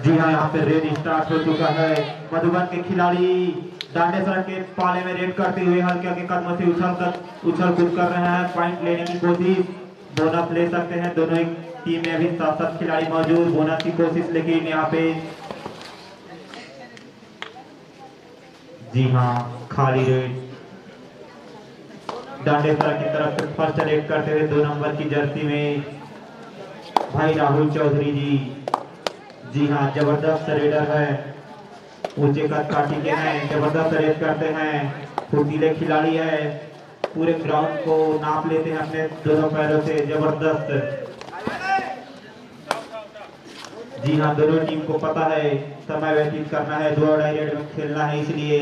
जी हाँ, यहाँ पे रेड स्टार्ट हो चुका है। मधुबन के खिलाड़ी दांडेसर के पाले में रेड करते हुए हल्के हल्के कदमों से उछल कूद कर रहे हैं। पॉइंट लेने की कोशिश, बोनस ले सकते हैं। दोनों टीम में अभी 7 खिलाड़ी मौजूद, बोनस की कोशिश, लेकिन यहाँ पे जी हाँ खाली रेड। दांडेसर की तरफ से फर्स्ट रेड करते हुए 2 नंबर की जर्सी में भाई राहुल चौधरी जी हाँ जबरदस्त रेडर है, ऊंचे कद काठी के हैं, जबरदस्त रेड करते हैं, फुर्तीले खिलाड़ी है, पूरे ग्राउंड को नाप लेते हैं अपने दोनों पैरों से, जबरदस्त। जी हाँ, दोनों टीम को पता है समय व्यतीत करना है, 2 अढ़ाई रेड में खेलना है, इसलिए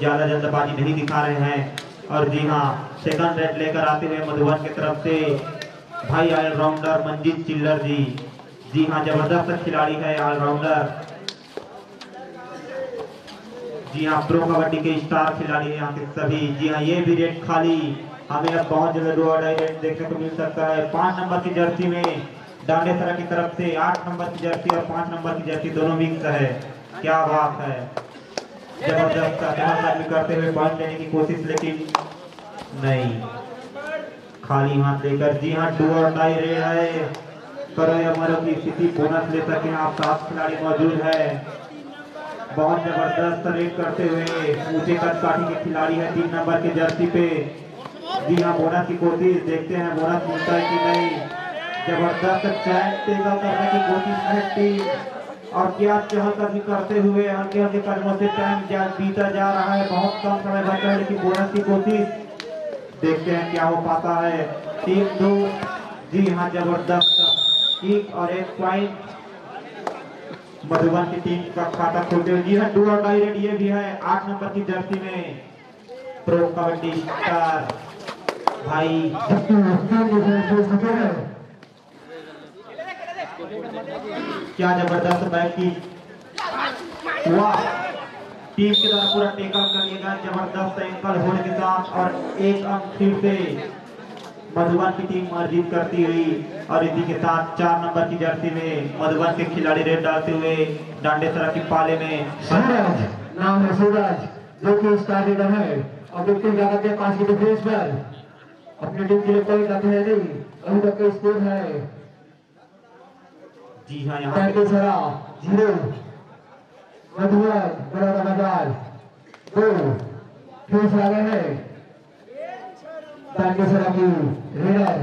ज्यादा जल्दबाजी नहीं दिखा रहे हैं। और जी हाँ, सेकंड रेड लेकर आते हैं मधुबन की तरफ से भाई ऑलराउंडर मंजीत चिल्लर जी हाँ जबरदस्त खिलाड़ी है, ऑलराउंडर। जी हाँ, प्रो कबड्डी के स्टार खिलाड़ी हैं यहाँ के सभी। जी हाँ, ये भी रेड खाली, हमें अब बहुत जल्द 2 अढ़ाई रेड देखने को मिल सकता है। 5 नंबर की जर्सी में दांडेसरा की तरफ से 8 नंबर की जर्सी और 5 नंबर की जर्सी दोनों मिक्स है। क्या बात है, जबरदस्त भी करते हुए पॉइंट लेने की कोशिश, लेकिन नहीं, खाली हाथ लेकर। जी हाँ, 2 अढ़ाई रेड है, करो या मरो की स्थिति, बोनस ले सके आप। 7 खिलाड़ी मौजूद है, बहुत जबरदस्त रेड करते हुए ऊंचे कद काठी के खिलाड़ी है 3 नंबर की जर्सी पे। जी हाँ, बोनस की कोशिश, देखते हैं बोनस मिलता है कि नहीं। जबरदस्त चैन टेबल करने की कोशिश है टीम, और क्या चहलकदमी करते हुए हल्के हल्के कदमों से टाइम बीता जा रहा है, बहुत कम समय बचा है, लेकिन बोनस की कोशिश, देखते हैं क्या हो पाता है। टीम 2 जी हाँ जबरदस्त किक और 1 पॉइंट मधुबन की टीम का खाता खोलते हुए। जी हाँ, 2 अढ़ाई रेड ये भी है 8 नंबर की जर्सी में प्रो कबड्डी स्टार भाई। क्या जबरदस्त बैक की, वाह, टीम के द्वारा पूरा टेकअप कर लिया गया जबरदस्त एंकल होल्ड के साथ, और 1 अंक फिर से मधुबन की टीम अर्जित करती हुई। और इसी के साथ 4 नंबर की जर्सी में मधुबन के खिलाड़ी रेड डालते हुए दांडेसरा की पाले में सूरज, नाम है सूरज, जो कि स्टार लीडर है और विकेट लगाते हैं 5 की डिफेंस पर। अपनी टीम के लिए कोई गति है नहीं, अभी तक का स्कोर है जी हाँ यहाँ दांडेसरा 0, मधुबन बड़ा बाजार 2। फिर से आ गए हैं दांडेसरा की रेडर।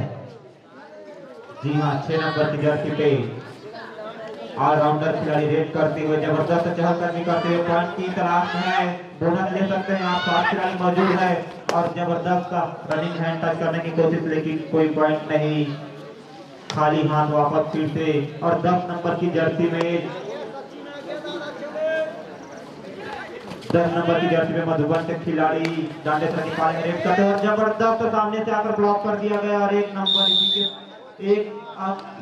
जी हाँ, 6 नंबर की जर्सी पे ऑलराउंडर खिलाड़ी रेड करते हुए जबरदस्त चहलकदमी करते हुए पॉइंट की तलाश में है, बोनस ले सकते हैं आप। 7 खिलाड़ी मौजूद है और जबरदस्त रनिंग हैंड टच करने की कोशिश, लेकिन कोई पॉइंट नहीं, खाली हाथ वापस फिर से। और 10 नंबर की जर्सी में 10 नंबर की जर्सी में मधुबन के खिलाड़ी दांडेसरा के पाले में रेड करते हैं और जबरदस्त सामने से आकर ब्लॉक कर दिया गया। और 1 नंबर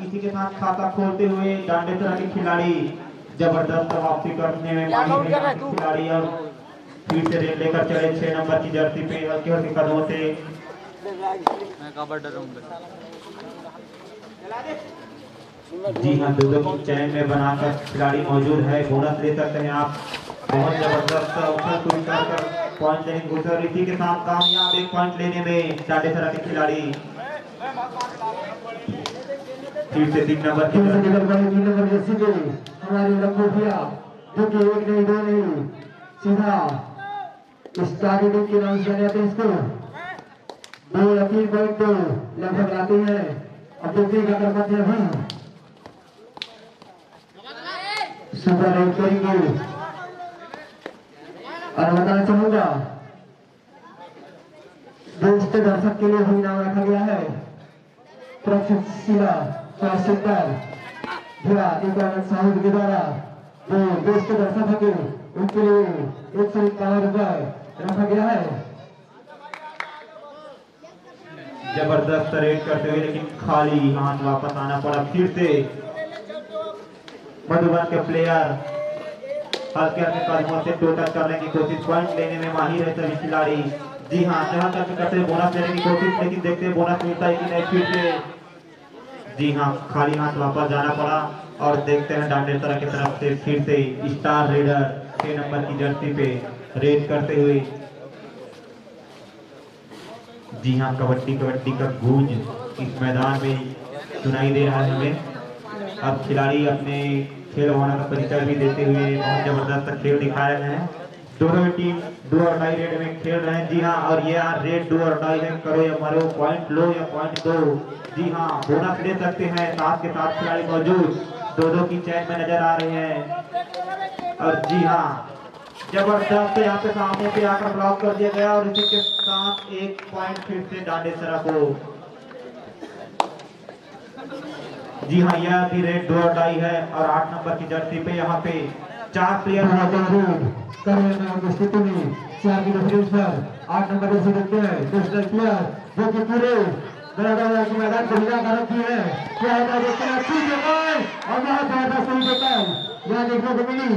इसी के साथ खाता खोलते हुए दांडेसरा के खिलाड़ी जबरदस्त वापसी करने में माहिर है खिलाड़ी, और फिर से रेड लेकर चले 6 नंबर की जर्सी पे हल्के हल्के कदमों से। जी हाँ, 2 की चैन में बनाकर खिलाड़ी मौजूद है, बोनस ले सकते हैं आप। बहुत जबरदस्त उछल कूद कर पॉइंट लेने की कोशिश, और इसी के साथ कामयाब 1 पॉइंट लेने में दांडेसरा के खिलाड़ी। फिर से 3 नंबर की जर्सी पे हमारी लंगोटिया, जो कि 1 नहीं 2 नहीं, सीधा स्टार टीम के नाम से जाने जाते हैं इसको। 2 या 3 पॉइंट तो लगभग लाते हैं। अब देखते हैं क्या कर पाते हैं हम। सुपर राइड करेंगे, और बताना चाहूंगा दोस्त दर्शक के लिए भी नाम रखा गया है प्रशिक्षिला सेंटर जिला एकानंद साहब के द्वारा। जो दोस्त दर्शक होंगे उनके लिए 151 रुपए रखा गया है। जबरदस्त रेड करते हुए, लेकिन खाली हाथ वापस आना पड़ा। फिर से मधुबन के प्लेयर हल्के हल्के कदमों से टोटल करने की कोशिश, पॉइंट लेने में माहिर है सभी खिलाड़ी। जी हाँ, चहलकदमी करते हुए बोनस लेने की कोशिश, लेकिन देखते हैं बोनस मिलता है कि नहीं। फिर से जी हाँ, खाली हाथ वापस जाना पड़ा। और देखते हैं डांडेसरा की तरफ से फिर से स्टार रेडर 6 नंबर की जर्सी पे रेड करते हुए। जी हाँ, कबड्डी कबड्डी का गूंज इस मैदान में सुनाई दे रहा है हमें। अब खिलाड़ी अपने खेल भावना का परिचय भी देते हुए बहुत जबरदस्त खेल दिखा रहे हैं। दोनों टीम डू और डाई रेड में खेल रहे हैं। जी हाँ, और ये रेड डू और डाई है, करो या मरो, पॉइंट लो या पॉइंट दो। जी हाँ, बोनस ले सकते हैं, साथ के साथ खिलाड़ी मौजूद दो की चैन में नजर आ रहे हैं। और जी हाँ, जबरदस्त यहाँ पे सामने पे आकर ब्लॉक कर दिया गया और इसी के साथ एक पॉइंट फिर से डांडेसरा को। जी हाँ, यह भी रेड डू और डाई है और 8 नंबर की जर्सी पे यहाँ पे 4 प्लेयर स्थिति में 4 की डिफरेंस पर 8 नंबर जर्सी देखते हैं नेशनल प्लेयर जो कि पूरे मैदान को हिला कर रखी है। क्या होता है देखते हैं, अच्छी जगह और बहुत जबरदस्त तरीके पर यहाँ देखने को मिली।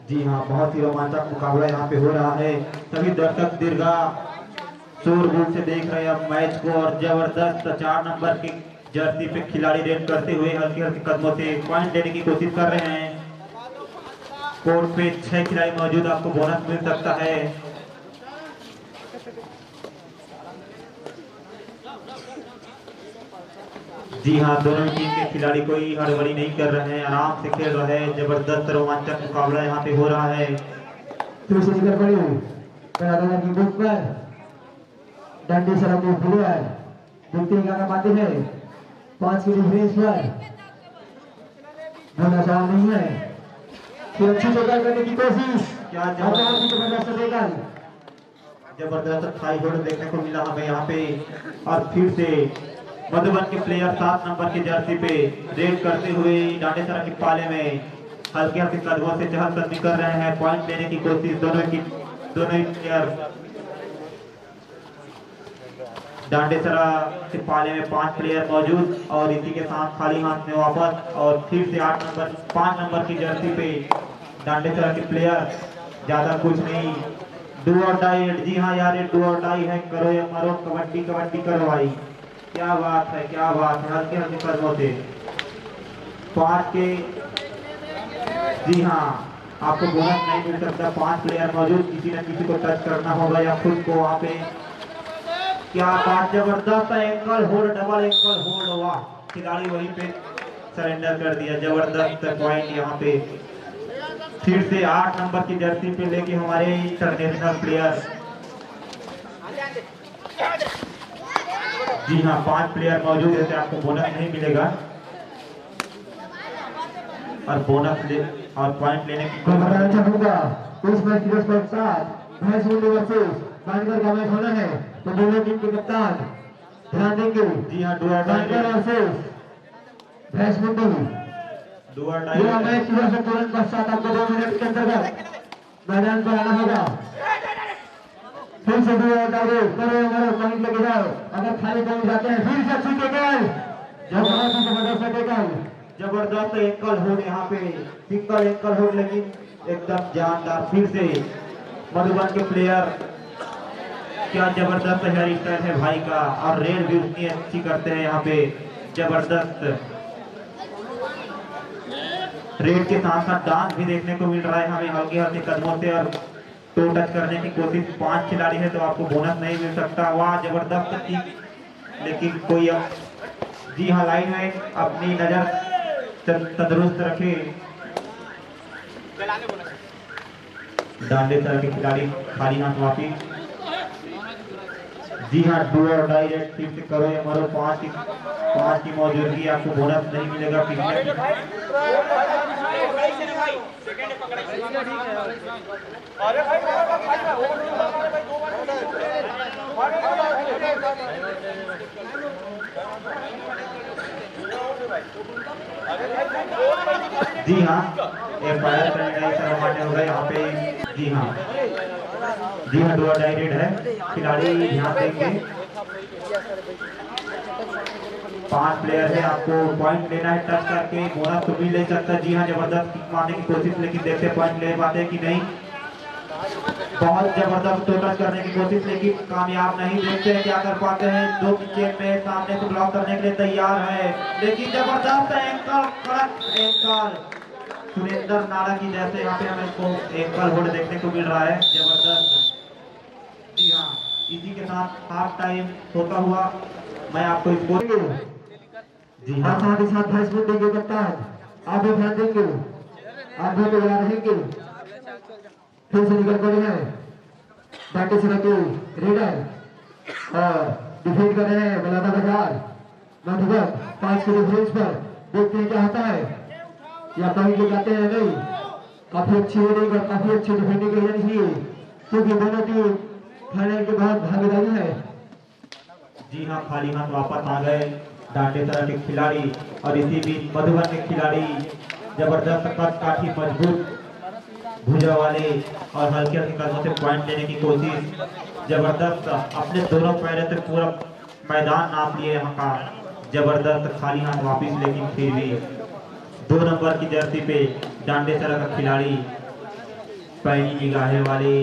जी हाँ, बहुत ही रोमांचक मुकाबला यहाँ पे हो रहा है। सभी दर्शक दीर्घा शोरगुल से देख रहे हैं अब मैच को। और जबरदस्त 4 नंबर की जर्सी पे खिलाड़ी रेड करते हुए हल्के हल्के कदमों से पॉइंट लेने की कोशिश कर रहे हैं। कोर्ट पे 6 खिलाड़ी मौजूद, आपको बोनस मिल सकता है। जी हाँ, दोनों टीम के खिलाड़ी कोई हड़बड़ी नहीं कर रहे हैं, आराम से खेल रहे हैं। जबरदस्त रोमांचक मुकाबला यहाँ पे हो रहा है। डांडेसरा के प्लेयर देखते हैं क्या पाते हैं। 5 की डिफरेंस पर बहुत आसान नहीं है। फिर अच्छी जगह करने की कोशिश, क्या जबरदस्त थाई होल्ड देखने को मिला हमें यहाँ पे। और फिर से मधुबन के प्लेयर 7 नंबर की जर्सी पे रेड करते हुए डांडेसरा के पाले में हल्के हल्के कदमों से चहलकदमी कर रहे हैं। पॉइंट लेने की कोशिश दोनों ही प्लेयर। डांडेसरा के पाले में 5 प्लेयर मौजूद और इसी के साथ खाली हाथ में वापस। और फिर से 5 नंबर की जर्सी पे डांडेसरा के प्लेयर, ज्यादा कुछ नहीं, डू और डाई। जी हाँ यार, ये डू और डाई है, करो या मरो, कबड्डी कबड्डी करो भाई। क्या बात है, क्या बात है, हल्के हल्के कदमों से 5 के। जी हाँ, आपको बोनस नहीं मिल सकता, 5 प्लेयर मौजूद, किसी न किसी को टच करना होगा या खुद को वहाँ पे। क्या बात, जबरदस्त ankle hold, double ankle hold हुआ, खिलाड़ी वहीं पे सरेंडर कर दिया। जबरदस्त पॉइंट यहाँ पे फिर से 8 नंबर की जर्सी पे लेके हमारे इंटरनेशनल प्लेयर। जी हाँ, 5 प्लेयर मौजूद है, आपको बोनस नहीं मिलेगा। और बोनस ले और पॉइंट लेने की बताना चाहूंगा इस मैच के पश्चात मैच वर्सेस बांगर का मैच होना है, तो दोनों टीम के कप्तान ध्यान देंगे। जी हाँ, डू और बांगर वर्सेस भैंसमुंडी डू और डाई मैच के तुरंत पश्चात आपको 2 मिनट के अंतर्गत मैदान पर आना होगा। फिर से डू और डाई करो मरो, पॉइंट लेके जाओ। अगर खाली पॉइंट जाते हैं फिर से अच्छी टेकल, जबरदस्त टेकल, जबरदस्त एंकल होल्ड यहाँ पे, सिंगल एंकल होल्ड लेकिन एकदम जानदार। फिर से मधुबन के प्लेयर, क्या जबरदस्त हेयर स्टाइल है भाई का। और रेड भी उतनी अच्छी करते हैं यहाँ पे, जबरदस्त रेड के साथ साथ डांस भी देखने को मिल रहा है हमें हल्के हल्के कदमों से। और टो टच करने की कोशिश, 5 खिलाड़ी है तो आपको बोनस नहीं मिल सकता। वाह, जबरदस्त थी लेकिन कोई अब। जी हाँ, लाइन में अपनी नजर तंदुरुस्त रखे। डांडेसरा के खिलाड़ी खाली हाथ वापिस। जी हाँ, डू और डाई रेड फिर से करो या मरो, 5 की मौजूदगी, आपको बोनस नहीं मिलेगा। जी हाँ, FIR करने होगा यहाँ पे। जी हाँ, डू और डाई रेड है, खिलाड़ी ध्यान देंगे। 5 प्लेयर है, आपको पॉइंट लेना है, टच करके बोनस तो भी ले सकता है। जी हाँ, जबरदस्त किक मारने की कोशिश, लेकिन देखते पॉइंट ले पाते हैं कि नहीं। बहुत जबरदस्त टोटल करने की कोशिश लेकिन कामयाब नहीं। देखते हैं क्या कर पाते हैं। दो चेन में सामने से ब्लॉक करने के लिए तैयार है लेकिन जबरदस्त एंकल, कड़क एंकल सुरेंद्र नारा की जैसे यहाँ पे हमें इसको एंकल होल्ड देखने को मिल रहा है। जबरदस्त। जी हाँ, इसी के साथ हाफ टाइम होता हुआ मैं आपको स्कोर जी हाँ साथ ही साथ भाई स्कूल देंगे कप्तान, आप भी ध्यान देंगे, आप भी तैयार रहेंगे। फिर से निकल पड़े हैं डांटे सड़क के रेडर और डिफेंड कर रहे हैं बलादा बाजार मधुबन 5 के डिफरेंस पर। देखते हैं क्या होता है, या पॉइंट ले जाते हैं नहीं। काफी अच्छी रेडिंग और काफी अच्छी डिफेंडिंग की जानी चाहिए क्योंकि दोनों टीम फाइनल के बहुत भागीदारी है। जी हाँ, खाली हाथ वापस आ गए डांडेसरा के खिलाड़ी और इसी बीच मधुबन के खिलाड़ी जबरदस्त कद काठी मजबूत भुजा वाले और हल्के हल्के कदमों से पॉइंट लेने की कोशिश। जबरदस्त अपने दोनों पैरों से पूरा मैदान नाप लिए यहाँ का। जबरदस्त खाली हाथ वापिस लेकिन फिर भी 2 नंबर की जर्सी पे डांडेसरा का खिलाड़ी पैनी निगाहें वाले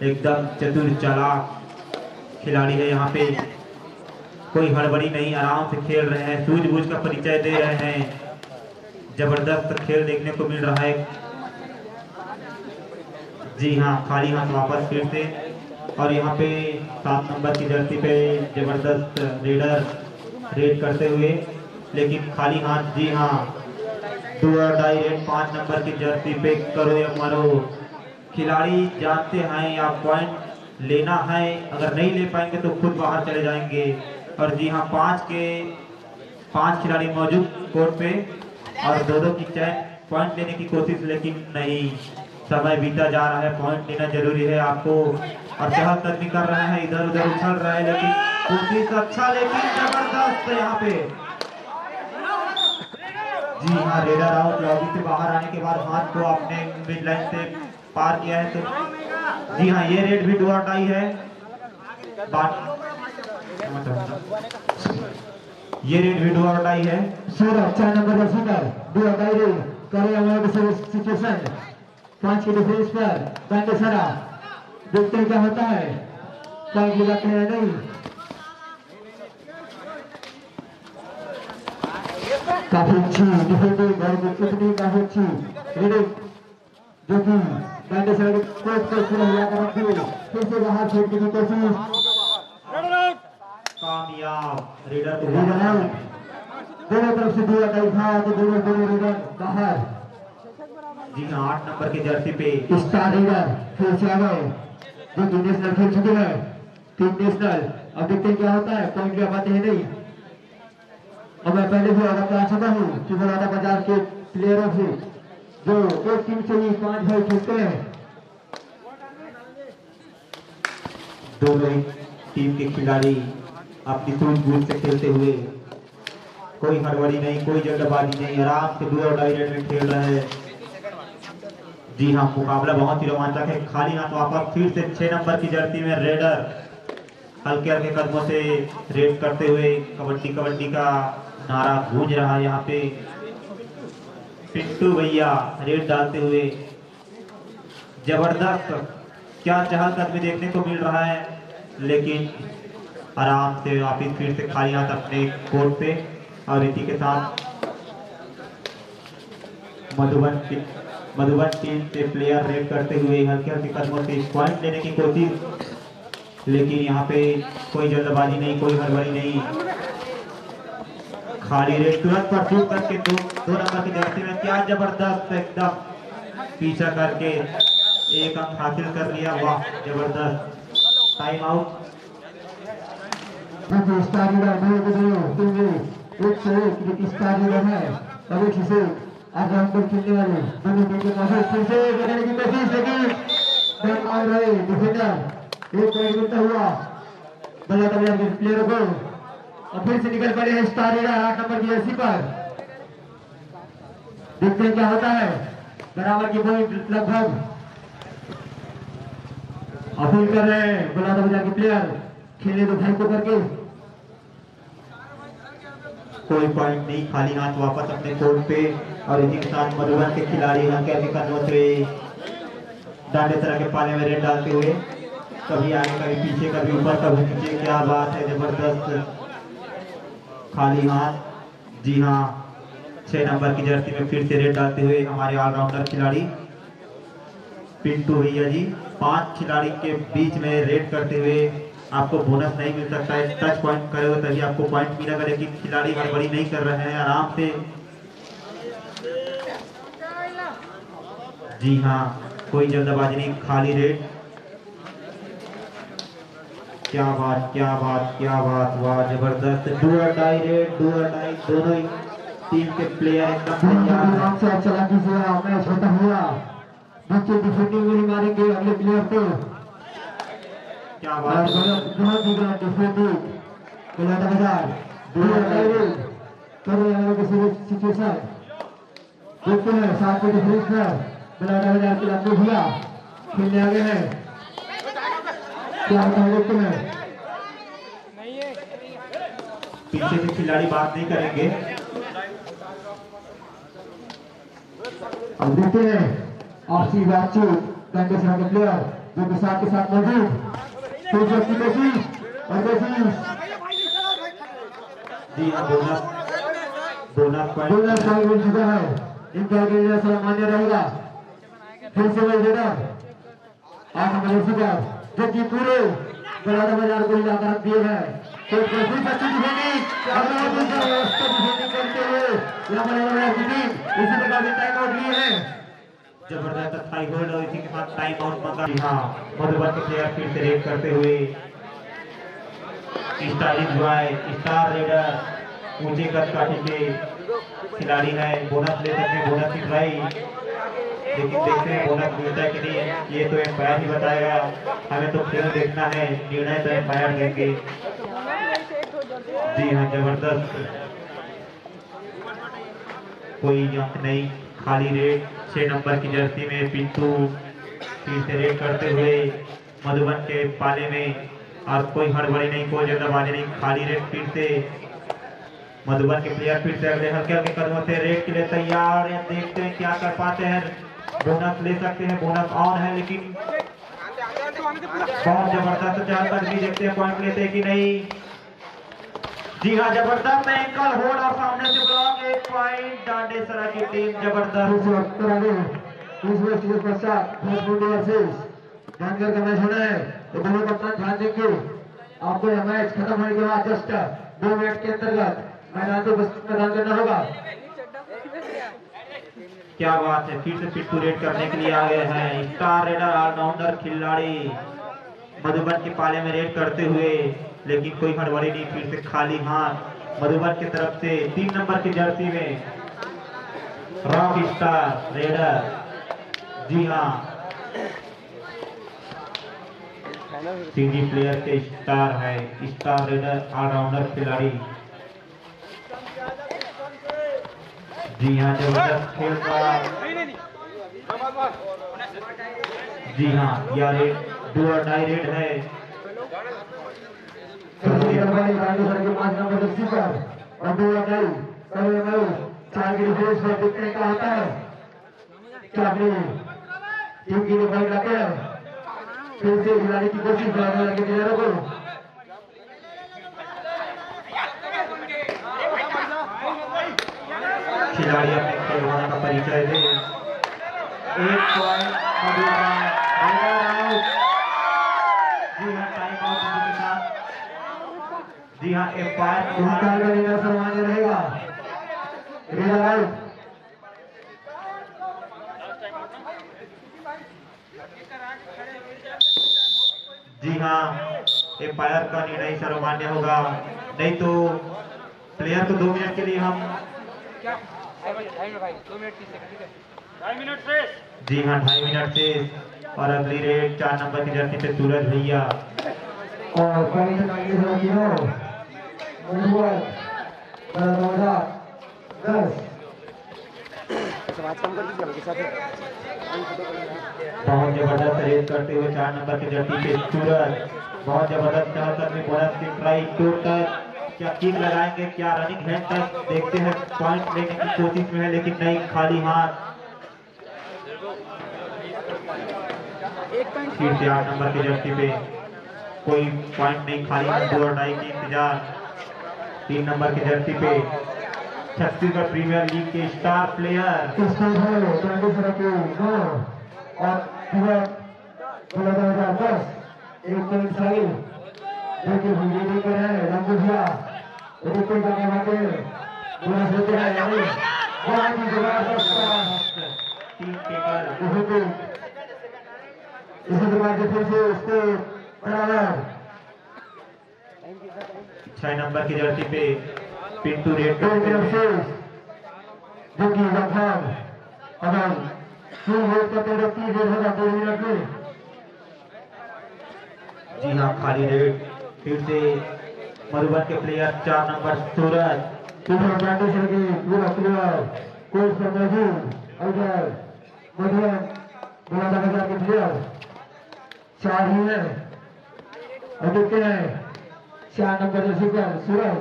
एकदम चतुर चालाक खिलाड़ी है। यहाँ पे कोई हड़बड़ी नहीं, आराम से खेल रहे हैं, सूझबूझ का परिचय दे रहे हैं। जबरदस्त खेल देखने को मिल रहा है। जी हाँ, खाली हाथ वापस फिर से और यहाँ पे 7 नंबर की जर्सी पे जबरदस्त रेडर रेड करते हुए लेकिन खाली हाथ। जी हाँ, 5 नंबर की जर्सी पे करो या मरो। खिलाड़ी जानते हैं या पॉइंट लेना है, अगर नहीं ले पाएंगे तो खुद बाहर चले जाएंगे। और जी हाँ, 5 खिलाड़ी मौजूद कोर्ट पे और 2 की चैन पॉइंट लेने की कोशिश लेकिन नहीं। समय बीता जा रहा है, पॉइंट लेना जरूरी है आपको। और चहलकदमी कर रहे हैं, इधर उधर उछल रहे हैं लेकिन कोशिश अच्छा लेकिन जबरदस्त यहाँ पे। जी हाँ, रेडर आउट। लॉबी से बाहर आने के बाद हाथ को आपने मिड लाइन से पार किया है तो जी हाँ, ये रेड भी डू और डाई है। ये रेड भी डू और डाई है। 4 नंबर का सिंगर डू और डाई रेड करे हमारे सिचुएशन 5 के डिफरेंस पर डांडेसरा। देखते हैं क्या होता है, पॉइंट ले जाते हैं नहीं। काफी अच्छी डिफेंडिंग और विकेटिंग काफी अच्छी रीडिंग जो कि डांडेसरा के कोच को पूरा हिला कर रखी है। फिर से बाहर फेंकने की कोशिश, कामयाब। रेडर को रीडर आउट। दोनों तरफ से दिया गई था तो दोनों रीडर बाहर। जी हाँ, 8 नंबर की जर्सी पे स्टार रीडर फिर से आ गए जो कि नेशनल खेल चुके हैं, 3 नेशनल। अब देखते हैं क्या होता है, पॉइंट ले पाते हैं नहीं। और मैं पहले भी आगे आ चुका हूँ कि बलादा बाजार के प्लेयरों से जो एक टीम से ही 5 भाई खेलते हैं। दोनों ही टीम के खिलाड़ी अपनी सूझबूझ से खेलते हुए, कोई हड़बड़ी नहीं, कोई जल्दबाजी नहीं, आराम से 2 और डाई रेड में खेल रहे हैं। जी हाँ, मुकाबला बहुत ही रोमांचक है। खाली हाथ वापस फिर से 6 नंबर की जर्सी में रेडर हल्के हल्के कदमों से रेड करते हुए कबड्डी कबड्डी का नारा गूंज रहा है। यहाँ पे पिंटू भैया रेड डालते हुए जबरदस्त क्या चहलकदमी देखने को मिल रहा है लेकिन आराम से वापिस फिर से खाली हाथ अपने कोर्ट पे। और इसी के साथ मधुबन टीम से प्लेयर रेड करते हुए हल्के हल्के कदमों से पॉइंट लेने की कोशिश लेकिन यहाँ पे कोई जल्दबाजी नहीं, कोई हड़बड़ी नहीं। खाली रेड तुरंत परसूट करके 2 नंबर की जर्सी में क्या जबरदस्त एकदम पीछा करके 1 अंक हासिल कर लिया। वाह, जबरदस्त। Time out. स्टार रीडर एक से एक स्टार रीडर है और एक से आगे हम लोग खेलने वाले दोनों टीम के कोशिश फिर से करने की कोशिश लेकिन बैक आ रहे डिफेंडर। एक पॉइंट मिलता हुआ बलादा बाजार के प्लेयरों को और फिर से निकल पड़े हैं स्टार रीडर 8 नंबर की जर्सी पर। देखते हैं क्या होता है, बराबर की पॉइंट लगभग अपील कर रहे हैं बलादा बाजार के प्लेयर, खेलने दो भाई को करके। कोई पॉइंट नहीं, खाली हाथ वापस अपने कोर्ट पे। और इसी के साथ मधुबन के खिलाड़ी हल्के हल्के कदमों से डांडे तरह के पाले में रेड डालते हुए, कभी आगे कभी पीछे कभी ऊपर कभी नीचे। क्या बात है, जबरदस्त खाली हाथ। जी हाँ, 6 नंबर की जर्सी में फिर से रेड डालते हुए हमारे ऑलराउंडर खिलाड़ी पिंटू भैया जी। 5 खिलाड़ी के बीच में रेड करते हुए आपको बोनस नहीं मिल सकता है, टच पॉइंट करोगे तभी आपको पॉइंट मिलेगा, लेकिन खिलाड़ी हड़बड़ी नहीं कर रहे हैं, आराम से। जी हाँ, कोई जल्दबाजी नहीं, खाली रेड। क्या बात क्या बात क्या बात, वाह जबरदस्त। डू और डाई रेड, डू और डाई, दोनों ही टीम के प्लेयर एकदम तैयार हैं। चलाकी से मैच होता हुआ बच्चे डिफेंडिंग में मारेंगे अगले प्लेयर को। क्या बात है, बहुत ही गलत डिफेंडिंग खिलाड़ी बाजार कर रहे हैं किसी सिचुएशन। देखते हैं 7 डिफरेंस पर खिलाड़ी बाजार के लंबे भैया खेलने आगे हैं। क्या होता है देखते हैं। पीछे से खिलाड़ी बात नहीं करेंगे। अब देखते हैं आपसी बातचीत कंडीशन के प्लेयर जो कि साथ के साथ मौजूद की कोशिश और कोशिश। जी हाँ, बोनस बोनस पॉइंट मिल चुका है, इनका लिए सामान्य रहेगा। फिर से वही रेडर 8 नंबर का जो कि पूरे बड़ा बाजार को हिला कर दिए हैं। तो कोशिश अच्छी डिफेंडिंग करते हुए यहाँ पर इसी प्रकार की टाइम आउट लिए हैं। जबरदस्त थाई होल्ड और इसी के साथ टाइम आउट मांगा। जी हाँ, मधुबन के प्लेयर फिर से रेड करते हुए स्टाइलिश बॉय स्टार रेडर ऊंचे कद काठी के खिलाड़ी है, बोनस ले सकते हैं, बोनस की ट्राई, लेकिन देखते हैं बोनस मिलता है कि नहीं, ये तो एम्पायर ही बताएगा। हमें तो खेल देखना है, निर्णय तो एम्पायर देंगे। जी हाँ, जबरदस्त, कोई जंप नहीं, खाली रेड। 6 नंबर की जर्सी में पिंटू फिर से रेड करते हुए मधुबन के पाले में, और कोई हड़बड़ी नहीं, कोई जल्दबाजी नहीं, खाली रेड। फिर से मधुबन के प्लेयर फिर से अगले हल्के हल्के कदमों से रेड के लिए तैयार हैं। देखते हैं क्या कर पाते हैं, बोनस ले सकते हैं, बोनस ऑन है, लेकिन बहुत जबरदस्त जहां तक भी देखते हैं पॉइंट लेते कि नहीं। जी हाँ, जबरदस्त एंकल होल्ड और सामने से ब्लॉक, 1 पॉइंट डांडेसरा की टीम। जबरदस्त जानकर का मैच होना है, तो दोनों कप्तान ध्यान देंगे। आपको यह मैच खत्म होने के बाद जस्ट 2 मिनट के अंतर्गत मैदान को प्रदान करना होगा। क्या बात है, फिर से पिट्टू रेड करने के लिए आ गए हैं। स्टार रेडर ऑलराउंडर खिलाड़ी मधुबन के पाले में रेड करते हुए, लेकिन कोई हड़बड़ी नहीं, फिर से खाली हाथ मधुबन की तरफ से 3 नंबर की जर्सी में रॉक स्टार रेडर। जी हाँ, सीधी प्लेयर के स्टार है, स्टार रेडर ऑलराउंडर खिलाड़ी। जी हाँ, जबरदस्त खेल रहा। जी हाँ, यह रेड डू और डाई रेड है। 5 नंबर और 2 4 की डिफेंस पर देखते हैं क्या होता है। क्या अपनी टीम की डिफेंस लाते हैं, फिर से खिलाड़ी की कोशिश करने लगे प्लेयरों को। खिलाड़ी अपने खेल होने का परिचय दे। 1 पॉइंट मधुबन, जी हाँ, टाइम आउट के साथ। जी हाँ, एम्पायर सामान्य रहेगा। जी हाँ, एम्पायर का निर्णय सर्वमान्य होगा, नहीं तो प्लेयर को 2 मिनट के लिए हम जी हाँ 2.5 मिनट से। और अगली रेड 4 नंबर की जर्सी पे सूरज भैया और बहुत जबरदस्त रेस करते हुए 4 नंबर की जर्सी पे सूरज, बहुत जबरदस्त जहां तक में बोनस की ट्राई, टोटल क्या किक लगाएंगे, क्या रनिंग हैंड तक, देखते हैं पॉइंट लेने की कोशिश में है, लेकिन नहीं, खाली हाथ। फिर से 8 नंबर की जर्सी पे कोई पॉइंट नहीं, खाली दो अड़ाई की इंतजार। 3 नंबर की जर्सी पे छत्तीसगढ़ प्रीमियर लीग के स्टार प्लेयर और 2010 एक पॉइंट साइड जो कि हिंदी पर है रंगू भैया रिपोर्ट करने वाले बोनस लेते हैं यानी बहुत ही जबरदस्त टीम टेकर इसी प्रकार से फिर से उसको बराबर 6 नंबर की जर्सी पे पिंटू रेड जो कि लगभग अगर फुल वोट करते हैं 30 देर होगा 2 मिनट में। जी हाँ, खाली रेड। फिर से मधुबन के प्लेयर 4 नंबर सूरज पूरा प्लेयर कोच पर मौजूद इधर मधुबन बुलादा के प्लेयर 4 ही है और देखते हैं 4 नंबर जर्सी पर सूरज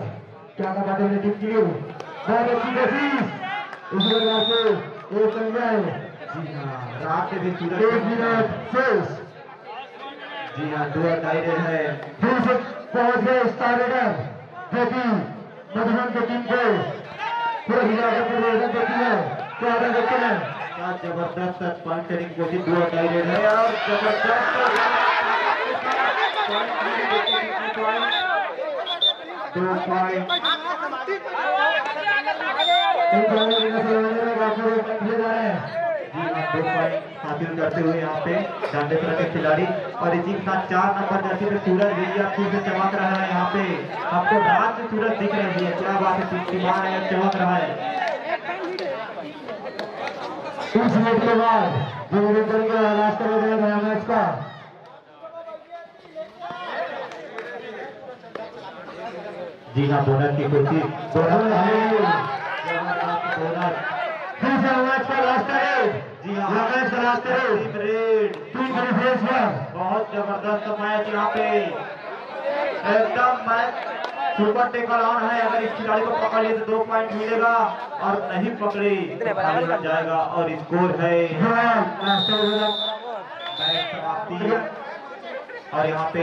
क्या का बातें टीम की बहुत अच्छी कोशिश इस प्रकार से एक अंदर जी हाँ, रात में भी 1 सूरज मिनट शेष जी हाँ, 2 डायरेक्ट है। फिर से पहुंच गए स्टार रेडर जो कि मधुबन की टीम को पूरा हिलाकर प्रदर्शन देती है। क्या देखते हैं क्या जबरदस्त पॉइंट करने की कोशिश, 2 डायरेक्ट है और जबरदस्त 2 पॉइंट हासिल करते हुए यहाँ पे डांडे तरह के खिलाड़ी। और इसी के साथ 4 नंबर जर्सी पे सूरज भैया फिर से चमक रहा है। यहाँ पे आपको रात में सूरज दिख रही है, क्या बात है, टिमटिमा है, चमक रहा है। 30 मिनट के बाद जो करेंगे लास्ट में मैच का जी हाँ, बोनस की कोशिश, बोनस फिर से मैच का लास्ट रेड जी हाँ, मैच का last red red team refresh बहुत जबरदस्त मैच यहाँ पे, एकदम मैच सुपर टेकर ऑन है। अगर इस खिलाड़ी को पकड़ लिए तो 2 पॉइंट मिलेगा और नहीं पकड़े तो खाली बन जाएगा। और स्कोर है मैच समाप्ति। और यहाँ पे